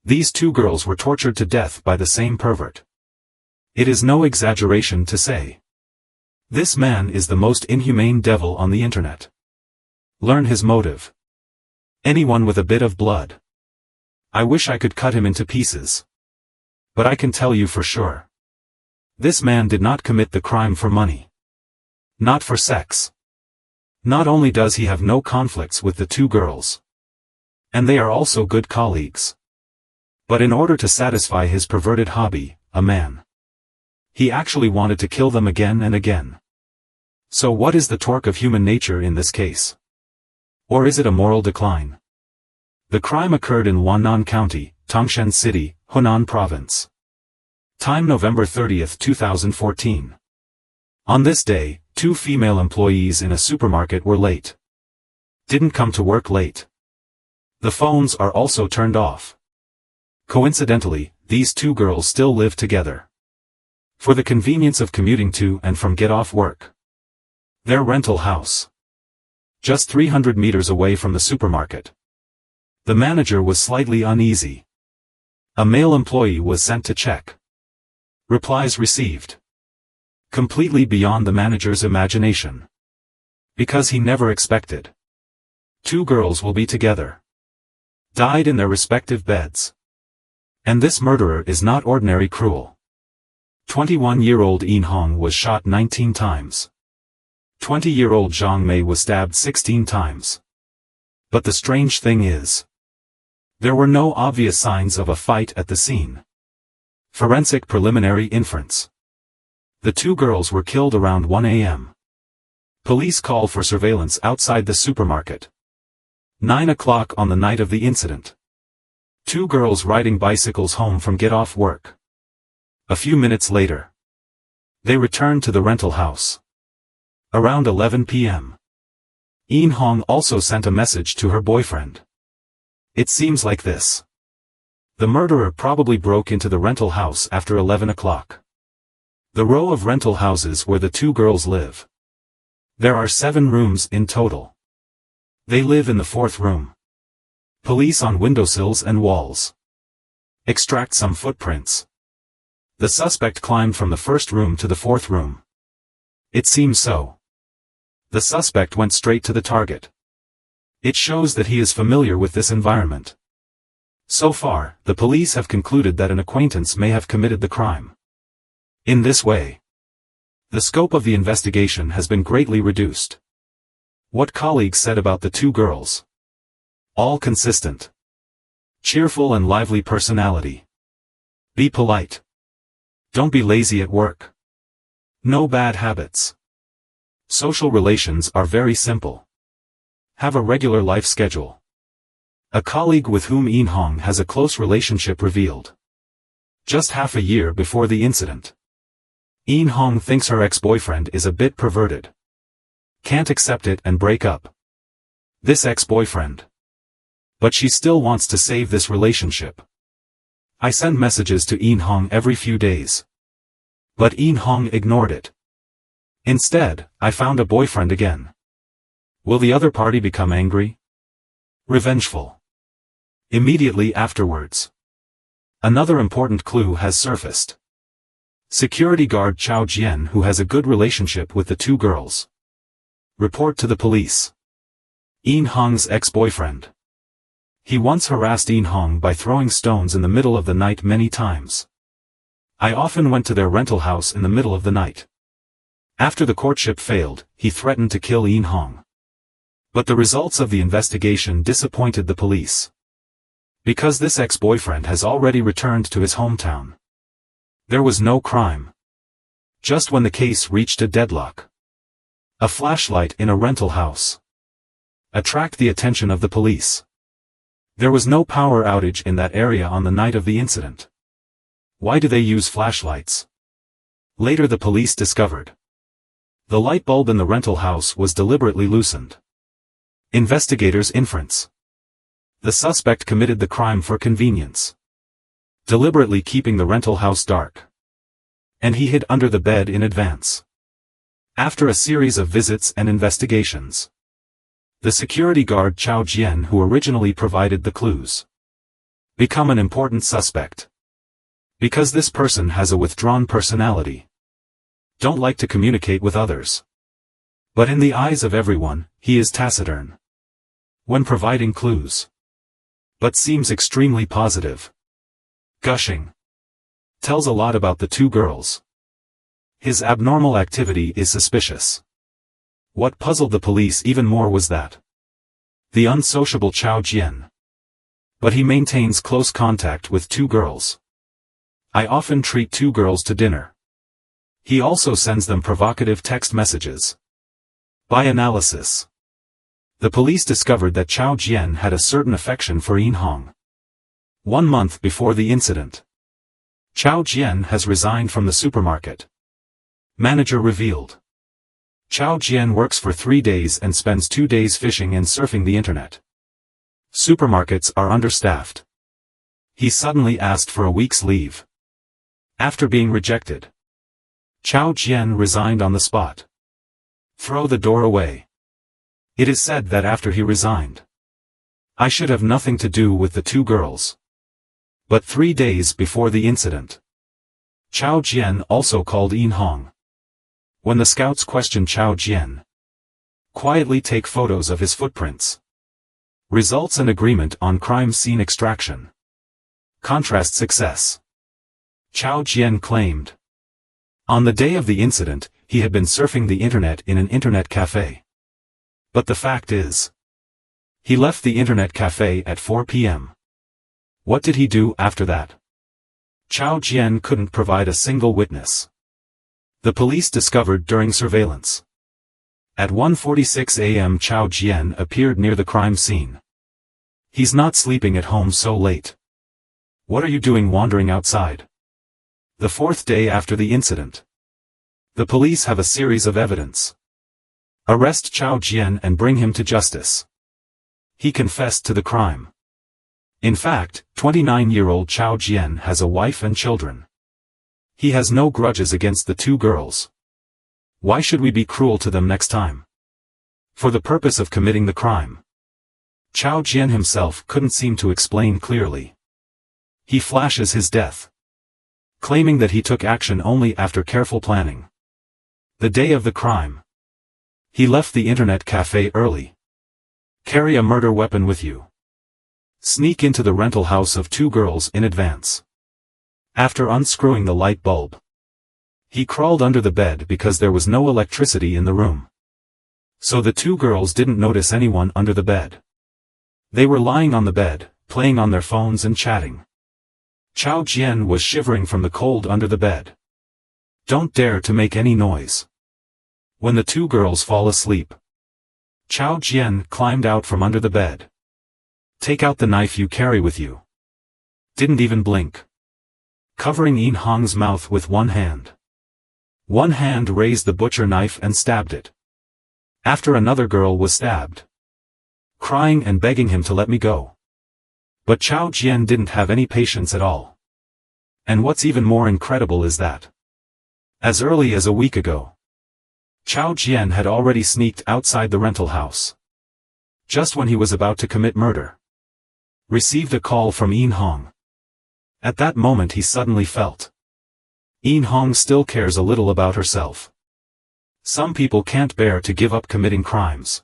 These two girls were tortured to death by the same pervert. It is no exaggeration to say. This man is the most inhumane devil on the internet. Learn his motive. Anyone with a bit of blood. I wish I could cut him into pieces. But I can tell you for sure. This man did not commit the crime for money. Not for sex. Not only does he have no conflicts with the two girls, and they are also good colleagues, but in order to satisfy his perverted hobby, a man, he actually wanted to kill them again and again. So what is the torque of human nature in this case? Or is it a moral decline? The crime occurred in Wannan County, Tangshan City, Hunan Province. Time November 30, 2014. On this day, two female employees in a supermarket were late. Didn't come to work late. The phones are also turned off. Coincidentally, these two girls still live together. For the convenience of commuting to and from get off work. Their rental house. Just 300 meters away from the supermarket. The manager was slightly uneasy. A male employee was sent to check. Replies received. Completely beyond the manager's imagination. Because he never expected. Two girls will be together. Died in their respective beds. And this murderer is not ordinary cruel. 21-year-old Yin Hong was shot 19 times. 20-year-old Zhang Mei was stabbed 16 times. But the strange thing is, there were no obvious signs of a fight at the scene. Forensic preliminary inference. The two girls were killed around 1 a.m. Police call for surveillance outside the supermarket. 9 o'clock on the night of the incident. Two girls riding bicycles home from get off work. A few minutes later, they returned to the rental house. Around 11 p.m. Yin Hong also sent a message to her boyfriend. It seems like this. The murderer probably broke into the rental house after 11 o'clock. The row of rental houses where the two girls live. There are 7 rooms in total. They live in the 4th room. Police on windowsills and walls. Extract some footprints. The suspect climbed from the 1st room to the 4th room. It seems so. The suspect went straight to the target. It shows that he is familiar with this environment. So far, the police have concluded that an acquaintance may have committed the crime. In this way, the scope of the investigation has been greatly reduced. What colleagues said about the two girls? All consistent. Cheerful and lively personality. Be polite. Don't be lazy at work. No bad habits. Social relations are very simple. Have a regular life schedule. A colleague with whom Yin Hong has a close relationship revealed. Just half a year before the incident. Yin Hong thinks her ex-boyfriend is a bit perverted. Can't accept it and break up. This ex-boyfriend. But she still wants to save this relationship. I send messages to Yin Hong every few days. But Yin Hong ignored it. Instead, I found a boyfriend again. Will the other party become angry? Revengeful. Immediately afterwards. Another important clue has surfaced. Security guard Chao Jian, who has a good relationship with the two girls. Report to the police. Yin Hong's ex-boyfriend. He once harassed Yin Hong by throwing stones in the middle of the night many times. I often went to their rental house in the middle of the night. After the courtship failed, he threatened to kill Yin Hong. But the results of the investigation disappointed the police. Because this ex-boyfriend has already returned to his hometown. There was no crime. Just when the case reached a deadlock. A flashlight in a rental house. Attract the attention of the police. There was no power outage in that area on the night of the incident. Why do they use flashlights? Later the police discovered. The light bulb in the rental house was deliberately loosened. Investigators inference. The suspect committed the crime for convenience. Deliberately keeping the rental house dark. And he hid under the bed in advance. After a series of visits and investigations. The security guard Chao Jian, who originally provided the clues. Become an important suspect. Because this person has a withdrawn personality. Don't like to communicate with others. But in the eyes of everyone, he is taciturn when providing clues. But seems extremely positive. Gushing. Tells a lot about the two girls. His abnormal activity is suspicious. What puzzled the police even more was that the unsociable Chao Jian. But he maintains close contact with two girls. I often treat two girls to dinner. He also sends them provocative text messages. By analysis, the police discovered that Chao Jian had a certain affection for Yin Hong. 1 month before the incident, Chao Jian has resigned from the supermarket. Manager revealed. Chao Jian works for 3 days and spends 2 days fishing and surfing the internet. Supermarkets are understaffed. He suddenly asked for a week's leave. After being rejected, Chao Jian resigned on the spot. Throw the door away. It is said that after he resigned, I should have nothing to do with the two girls. But 3 days before the incident, Chao Jian also called Yin Hong. When the scouts questioned Chao Jian, quietly take photos of his footprints. Results an agreement on crime scene extraction. Contrast success. Chao Jian claimed. On the day of the incident, he had been surfing the internet in an internet cafe. But the fact is, he left the internet cafe at 4 p.m. What did he do after that? Chao Jian couldn't provide a single witness. The police discovered during surveillance. At 1:46 a.m. Chao Jian appeared near the crime scene. He's not sleeping at home so late. What are you doing wandering outside? The 4th day after the incident, the police have a series of evidence. Arrest Chao Jian and bring him to justice. He confessed to the crime. In fact, 29-year-old Chao Jian has a wife and children. He has no grudges against the two girls. Why should we be cruel to them next time? For the purpose of committing the crime. Chao Jian himself couldn't seem to explain clearly. He flashes his death, claiming that he took action only after careful planning. The day of the crime, he left the internet cafe early. Carry a murder weapon with you. Sneak into the rental house of two girls in advance. After unscrewing the light bulb, he crawled under the bed because there was no electricity in the room. So the two girls didn't notice anyone under the bed. They were lying on the bed, playing on their phones and chatting. Chao Jian was shivering from the cold under the bed. Don't dare to make any noise. When the two girls fall asleep, Chao Jian climbed out from under the bed. Take out the knife you carry with you. Didn't even blink. Covering Yin Hong's mouth with one hand. One hand raised the butcher knife and stabbed it. After another girl was stabbed, crying and begging him to let me go. But Chao Jian didn't have any patience at all. And what's even more incredible is that, as early as a week ago, Chao Jian had already sneaked outside the rental house. Just when he was about to commit murder, received a call from Yin Hong. At that moment he suddenly felt, Yin Hong still cares a little about herself. Some people can't bear to give up committing crimes.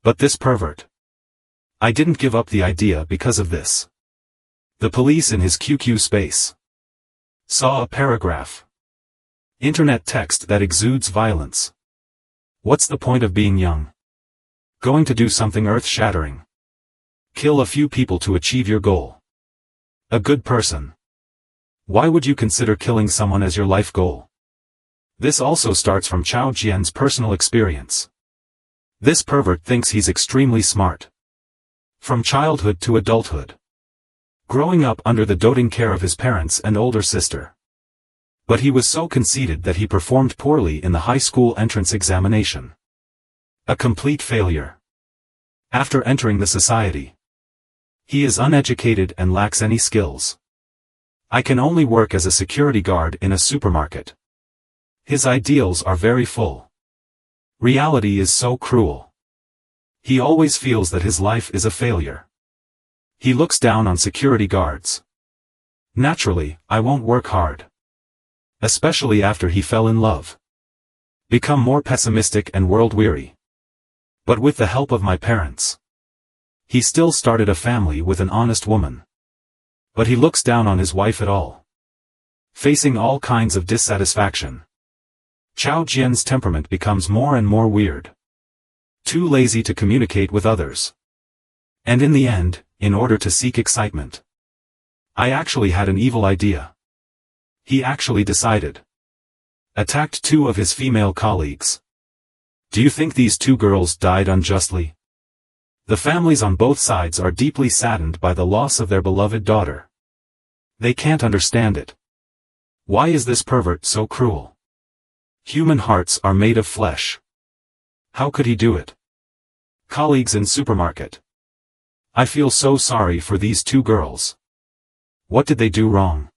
But this pervert. I didn't give up the idea because of this. The police in his QQ space saw a paragraph. Internet text that exudes violence. What's the point of being young? Going to do something earth-shattering. Kill a few people to achieve your goal. A good person. Why would you consider killing someone as your life goal? This also starts from Chao Jian's personal experience. This pervert thinks he's extremely smart. From childhood to adulthood. Growing up under the doting care of his parents and older sister. But he was so conceited that he performed poorly in the high school entrance examination. A complete failure. After entering the society, he is uneducated and lacks any skills. I can only work as a security guard in a supermarket. His ideals are very full. Reality is so cruel. He always feels that his life is a failure. He looks down on security guards. Naturally, I won't work hard. Especially after he fell in love. Become more pessimistic and world-weary. But with the help of my parents. He still started a family with an honest woman. But he looks down on his wife at all. Facing all kinds of dissatisfaction. Chao Jian's temperament becomes more and more weird. Too lazy to communicate with others. And in the end, in order to seek excitement, I actually had an evil idea. He actually decided. Attacked 2 of his female colleagues. Do you think these 2 girls died unjustly? The families on both sides are deeply saddened by the loss of their beloved daughter. They can't understand it. Why is this pervert so cruel? Human hearts are made of flesh. How could he do it? Colleagues in supermarket. I feel so sorry for these 2 girls. What did they do wrong?